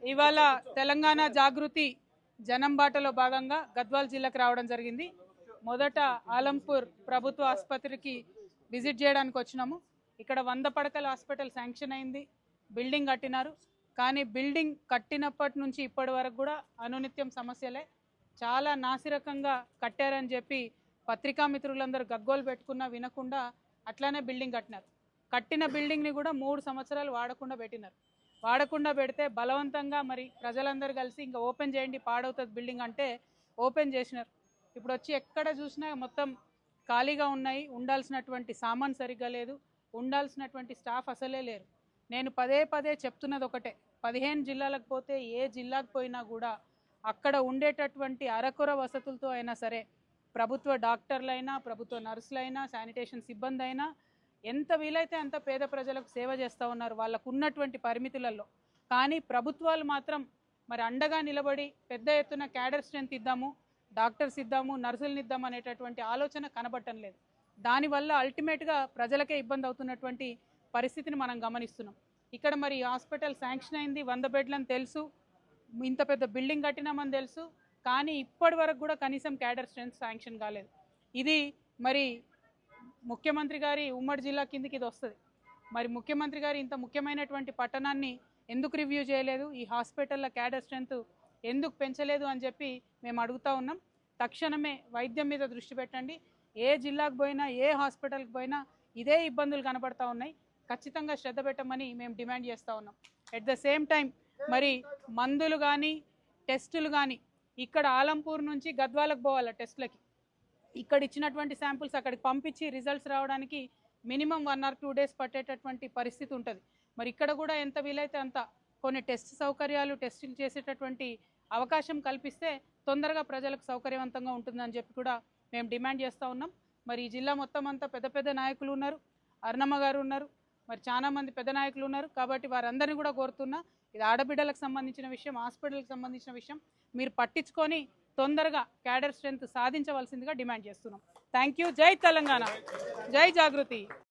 ఇవాళ తెలంగాణ జాగృతి జనం బాటలో భాగంగా గద్వాల్ జిల్లాకు రావడం జరిగింది. మొదట ఆలంపూర్ ప్రభుత్వ ఆసుపత్రికి విజిట్ చేయడానికి వచ్చినాము. ఇక్కడ 100 పడకల హాస్పిటల్ శాంక్షన్ అయింది, బిల్డింగ్ కట్టినారు. కానీ బిల్డింగ్ కట్టినప్పటి నుంచి ఇప్పటి వరకు కూడా అనునిత్యం సమస్యలే. చాలా నాసిరకంగా కట్టారని చెప్పి పత్రికా మిత్రులందరూ గగ్గోలు పెట్టుకున్నా వినకుండా అట్లానే బిల్డింగ్ కట్టినారు. కట్టిన బిల్డింగ్ని కూడా 3 సంవత్సరాలు వాడకుండా పెట్టినారు. వాడకుండా పెడితే బలవంతంగా మరి ప్రజలందరూ కలిసి ఇంకా ఓపెన్ చేయండి పాడవుతుంది బిల్డింగ్ అంటే ఓపెన్ చేసినారు. ఇప్పుడు వచ్చి ఎక్కడ చూసినా మొత్తం ఖాళీగా ఉన్నాయి. ఉండాల్సినటువంటి సామాన్ సరిగ్గా లేదు, ఉండాల్సినటువంటి స్టాఫ్ అసలే లేరు. నేను పదే పదే చెప్తున్నది ఒకటే, 15 జిల్లాలకు పోతే ఏ జిల్లాకు పోయినా కూడా అక్కడ ఉండేటటువంటి అరకొర వసతులతో అయినా సరే ప్రభుత్వ డాక్టర్లైనా, ప్రభుత్వ నర్సులైనా, శానిటేషన్ సిబ్బంది అయినా ఎంత వీలైతే అంత పేద ప్రజలకు సేవ చేస్తూ ఉన్నారు వాళ్ళకు ఉన్నటువంటి పరిమితులలో. కానీ ప్రభుత్వాలు మాత్రం మరి అండగా నిలబడి పెద్ద ఎత్తున క్యాడర్ స్ట్రెంత్ ఇద్దాము, డాక్టర్స్ ఇద్దాము, నర్సులను ఇద్దాము అనేటటువంటి ఆలోచన కనబడటం లేదు. దానివల్ల అల్టిమేట్గా ప్రజలకే ఇబ్బంది అవుతున్నటువంటి పరిస్థితిని మనం గమనిస్తున్నాం. ఇక్కడ మరి హాస్పిటల్ శాంక్షన్ అయింది, 100 బెడ్లని తెలుసు, ఇంత పెద్ద బిల్డింగ్ కట్టినామని తెలుసు. కానీ ఇప్పటి వరకు కూడా కనీసం క్యాడర్ స్ట్రెంత్ శాంక్షన్ కాలేదు. ఇది మరి ముఖ్యమంత్రి గారి ఉమ్మడి జిల్లా కిందకి ఇది వస్తుంది. మరి ముఖ్యమంత్రి గారు ఇంత ముఖ్యమైనటువంటి పట్టణాన్ని ఎందుకు రివ్యూ చేయలేదు, ఈ హాస్పిటల్ల క్యాడర్ స్ట్రెంత్ ఎందుకు పెంచలేదు అని చెప్పి మేము అడుగుతూ ఉన్నాం. తక్షణమే వైద్యం మీద దృష్టి పెట్టండి. ఏ జిల్లాకు పోయినా, ఏ హాస్పిటల్కి పోయినా ఇదే ఇబ్బందులు కనబడతా ఉన్నాయి. ఖచ్చితంగా శ్రద్ధ పెట్టమని మేము డిమాండ్ చేస్తూ ఉన్నాం. ఎట్ ద సేమ్ టైం మరి మందులు కానీ టెస్టులు కానీ ఇక్కడ ఆలంపూర్ నుంచి గద్వాలకు పోవాలి టెస్టులకి. ఇక్కడ ఇచ్చినటువంటి శాంపుల్స్ అక్కడికి పంపించి రిజల్ట్స్ రావడానికి మినిమం 1 or 2 days పట్టేటటువంటి పరిస్థితి ఉంటుంది. మరి ఇక్కడ కూడా ఎంత వీలైతే అంత కొన్ని టెస్ట్ సౌకర్యాలు, టెస్టులు చేసేటటువంటి అవకాశం కల్పిస్తే తొందరగా ప్రజలకు సౌకర్యవంతంగా ఉంటుందని చెప్పి కూడా మేము డిమాండ్ చేస్తూ ఉన్నాం. మరి ఈ జిల్లా మొత్తం అంతా పెద్ద పెద్ద నాయకులు ఉన్నారు, అరుణమ్మ గారు ఉన్నారు, మరి చాలామంది పెద్ద నాయకులు ఉన్నారు. కాబట్టి వారందరినీ కూడా కోరుతున్నా, ఇది ఆడబిడ్డలకు సంబంధించిన విషయం, హాస్పిటల్కి సంబంధించిన విషయం, మీరు పట్టించుకొని తొందరగా క్యాడర్ స్ట్రెంత్ సాధించవలసిందిగా డిమాండ్ చేస్తున్నాం. Thank you. జై తెలంగాణ, జై జాగృతి.